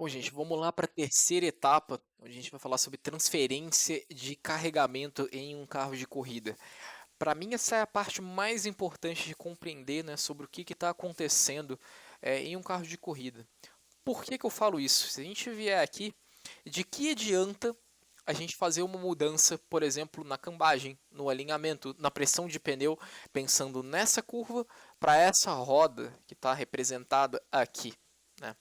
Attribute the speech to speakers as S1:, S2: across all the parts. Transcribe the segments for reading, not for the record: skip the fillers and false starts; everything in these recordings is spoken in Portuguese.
S1: Bom, gente, vamos lá para a terceira etapa, onde a gente vai falar sobre transferência de carregamento em um carro de corrida. Para mim, essa é a parte mais importante de compreender, né, sobre o que está acontecendo em um carro de corrida. Por que eu falo isso? Se a gente vier aqui, de que adianta a gente fazer uma mudança, por exemplo, na cambagem, no alinhamento, na pressão de pneu, pensando nessa curva para essa roda que está representada aqui, né?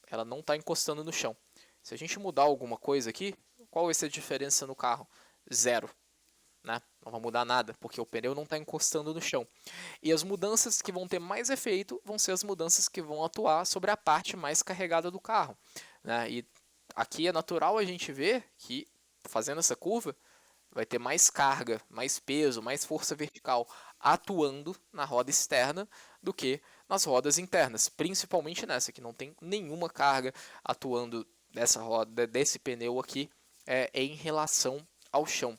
S1: Ela não está encostando no chão. Se a gente mudar alguma coisa aqui, qual vai ser a diferença no carro? Zero. Né? Não vai mudar nada, porque o pneu não está encostando no chão. E as mudanças que vão ter mais efeito vão ser as mudanças que vão atuar sobre a parte mais carregada do carro. Né? E aqui é natural a gente ver que, fazendo essa curva, vai ter mais carga, mais peso, mais força vertical atuando na roda externa do que nas rodas internas, principalmente nessa que não tem nenhuma carga atuando dessa roda, desse pneu aqui, em relação ao chão.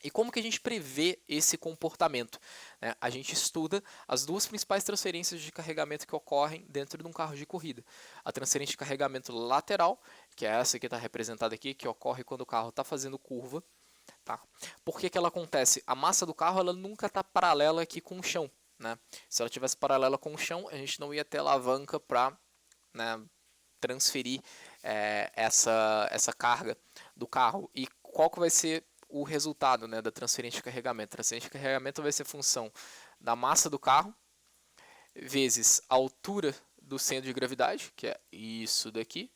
S1: E como que a gente prevê esse comportamento? Né? A gente estuda as duas principais transferências de carregamento que ocorrem dentro de um carro de corrida. A transferência de carregamento lateral, que é essa que está representada aqui, que ocorre quando o carro está fazendo curva. Tá? Por que ela acontece? A massa do carro ela nunca está paralela aqui com o chão. Né? Se ela tivesse paralela com o chão, a gente não ia ter alavanca para, né, transferir essa carga do carro. E qual que vai ser o resultado, né, da transferência de carregamento? A transferência de carregamento vai ser função da massa do carro vezes a altura do centro de gravidade, que é isso daqui,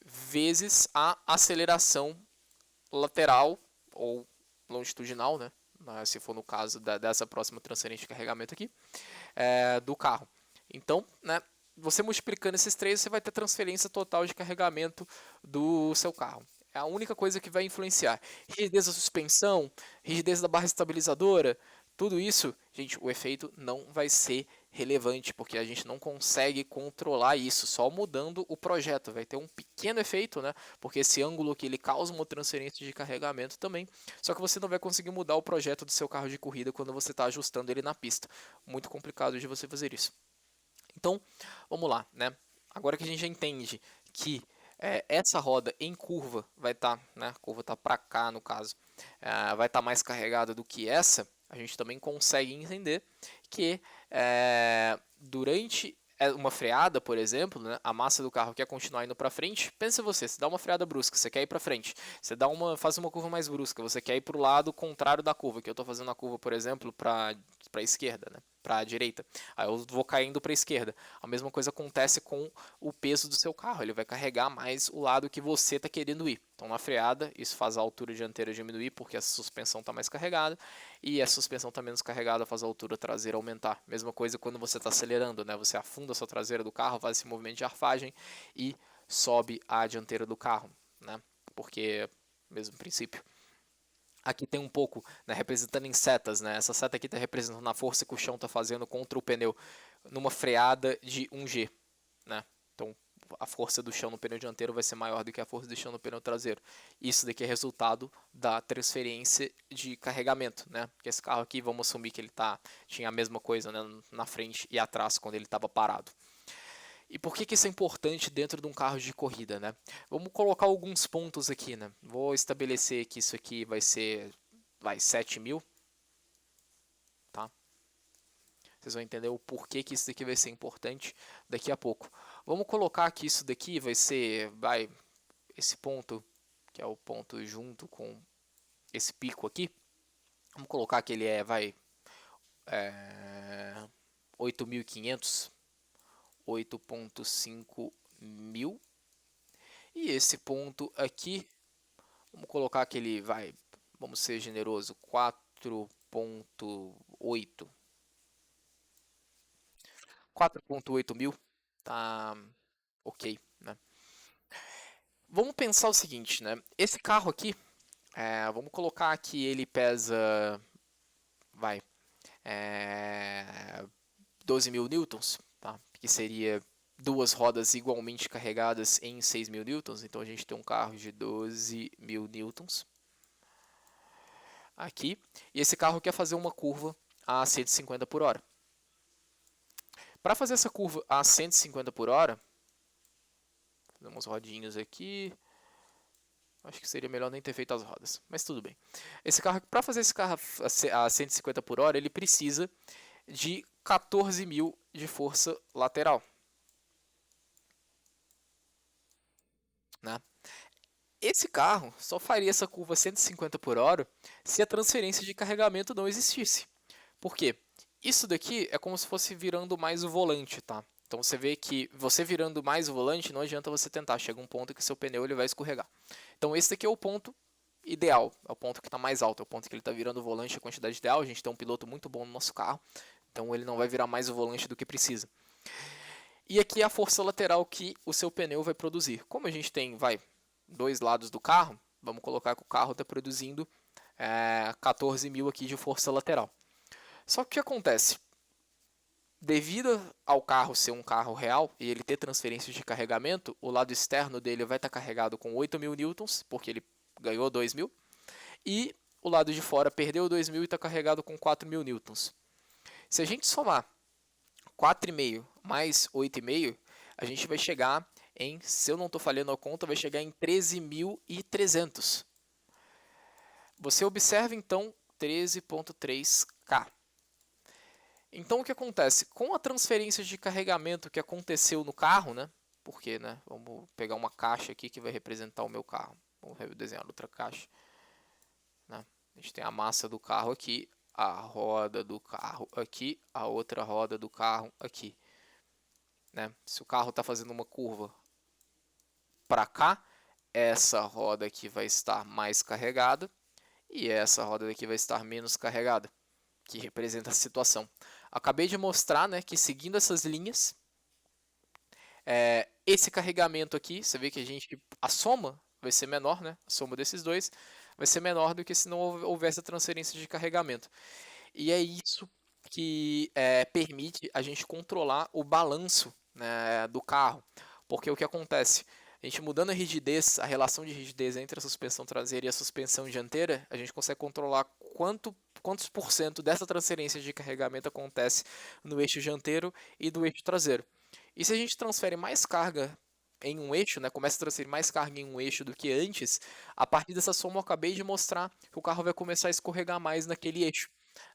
S1: vezes a aceleração lateral ou longitudinal, né? Se for no caso dessa próxima transferência de carregamento aqui, do carro. Então, né, você multiplicando esses três, você vai ter transferência total de carregamento do seu carro. É a única coisa que vai influenciar. Rigidez da suspensão, rigidez da barra estabilizadora, tudo isso, gente, o efeito não vai ser relevante, porque a gente não consegue controlar isso, só mudando o projeto. Vai ter um pequeno efeito, né? Porque esse ângulo aqui ele causa uma transferência de carregamento também, só que você não vai conseguir mudar o projeto do seu carro de corrida quando você está ajustando ele na pista. Muito complicado de você fazer isso. Então, vamos lá, né? Agora que a gente já entende que essa roda em curva vai estar, né? A curva está para cá no caso, vai estar mais carregada do que essa. A gente também consegue entender que durante uma freada, por exemplo, né, a massa do carro quer continuar indo para frente. Pensa você dá uma freada brusca, você quer ir para frente. Você faz uma curva mais brusca, você quer ir para o lado contrário da curva. Que eu estou fazendo a curva, por exemplo, para a esquerda, né? Para a direita. Aí eu vou caindo para a esquerda. A mesma coisa acontece com o peso do seu carro. Ele vai carregar mais o lado que você está querendo ir. Então na freada, isso faz a altura dianteira diminuir porque a suspensão está mais carregada. E a suspensão está menos carregada, faz a altura traseira aumentar. Mesma coisa quando você está acelerando, né? Você afunda a sua traseira do carro, faz esse movimento de arfagem e sobe a dianteira do carro, né? Porque, mesmo princípio. Aqui tem um pouco, né, representando em setas, né? Essa seta aqui está representando a força que o chão está fazendo contra o pneu numa freada de 1G, né? Então, a força do chão no pneu dianteiro vai ser maior do que a força do chão no pneu traseiro. Isso daqui é resultado da transferência de carregamento, né? Porque esse carro aqui, vamos assumir que ele tinha a mesma coisa, né, na frente e atrás quando ele estava parado. E por que isso é importante dentro de um carro de corrida, né? Vamos colocar alguns pontos aqui, né? Vou estabelecer que isso aqui vai ser 7.000, tá? Vocês vão entender o porquê que isso daqui vai ser importante daqui a pouco. Vamos colocar que isso daqui vai ser, esse ponto, que é o ponto junto com esse pico aqui. Vamos colocar que ele é 8.500, 8.5 mil. E esse ponto aqui, vamos colocar que ele vamos ser generoso, 4.8. 4.8 mil, tá ok, né? Vamos pensar o seguinte, né? Esse carro aqui, vamos colocar que ele pesa, vai, é, 12 mil newtons, tá? Que seria duas rodas igualmente carregadas em 6 mil newtons. Então a gente tem um carro de 12 mil newtons aqui. E esse carro quer fazer uma curva a 150 por hora. Para fazer essa curva a 150 por hora, Umas rodinhas aqui. Acho que seria melhor nem ter feito as rodas, mas tudo bem. Esse carro, para fazer esse carro a 150 por hora, ele precisa de 14.000 de força lateral, né? Esse carro só faria essa curva 150 por hora se a transferência de carregamento não existisse. Por quê? Isso daqui é como se fosse virando mais o volante, tá? Então você vê que você virando mais o volante, não adianta você tentar, chega um ponto que seu pneu ele vai escorregar. Então esse daqui é o ponto ideal, é o ponto que está mais alto, é o ponto que ele está virando o volante a quantidade ideal. A gente tem um piloto muito bom no nosso carro, então ele não vai virar mais o volante do que precisa. E aqui é a força lateral que o seu pneu vai produzir. Como a gente tem, dois lados do carro, vamos colocar que o carro está produzindo 14.000 aqui de força lateral. Só que o que acontece? Devido ao carro ser um carro real e ele ter transferências de carregamento, o lado externo dele vai estar carregado com 8.000 newtons, porque ele ganhou 2.000, e o lado de fora perdeu 2.000 e está carregado com 4.000 newtons. Se a gente somar 4,5 mais 8,5, a gente vai chegar em, se eu não estou falhando a conta, vai chegar em 13.300. Você observa então 13.3K. Então o que acontece? Com a transferência de carregamento que aconteceu no carro, né? Porque, né? Vamos pegar uma caixa aqui que vai representar o meu carro. Vamos desenhar outra caixa, né? A gente tem a massa do carro aqui, a roda do carro aqui, a outra roda do carro aqui, né? Se o carro está fazendo uma curva para cá, essa roda aqui vai estar mais carregada e essa roda daqui vai estar menos carregada, que representa a situação. Acabei de mostrar, né, que seguindo essas linhas, esse carregamento aqui, você vê que a soma vai ser menor, né? A soma desses dois vai ser menor do que se não houvesse a transferência de carregamento. E é isso que permite a gente controlar o balanço, né, do carro. Porque o que acontece? A gente mudando a rigidez, a relação de rigidez entre a suspensão traseira e a suspensão dianteira, a gente consegue controlar quantos por cento dessa transferência de carregamento acontece no eixo dianteiro e do eixo traseiro. E se a gente transfere mais carga em um eixo, né, começa a transferir mais carga em um eixo do que antes, a partir dessa soma eu acabei de mostrar que o carro vai começar a escorregar mais naquele eixo,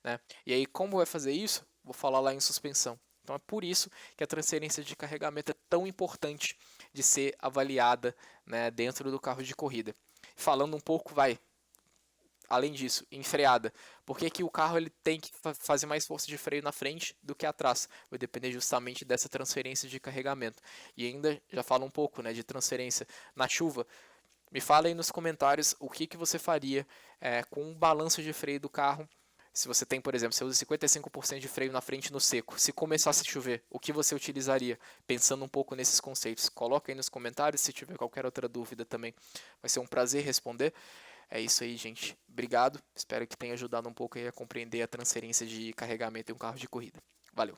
S1: né? E aí como vai fazer isso? Vou falar lá em suspensão. Então é por isso que a transferência de carregamento é tão importante de ser avaliada, né, dentro do carro de corrida. Falando um pouco, além disso, em freada. Por que que o carro ele tem que fazer mais força de freio na frente do que atrás? Vai depender justamente dessa transferência de carregamento. E ainda já fala um pouco, né, de transferência na chuva. Me fala aí nos comentários o que você faria com o balanço de freio do carro. Se você tem, por exemplo, você usa 55% de freio na frente no seco. Se começasse a chover, o que você utilizaria? Pensando um pouco nesses conceitos. Coloca aí nos comentários. Se tiver qualquer outra dúvida também, vai ser um prazer responder. É isso aí, gente. Obrigado. Espero que tenha ajudado um pouco aí a compreender a transferência de carregamento em um carro de corrida. Valeu.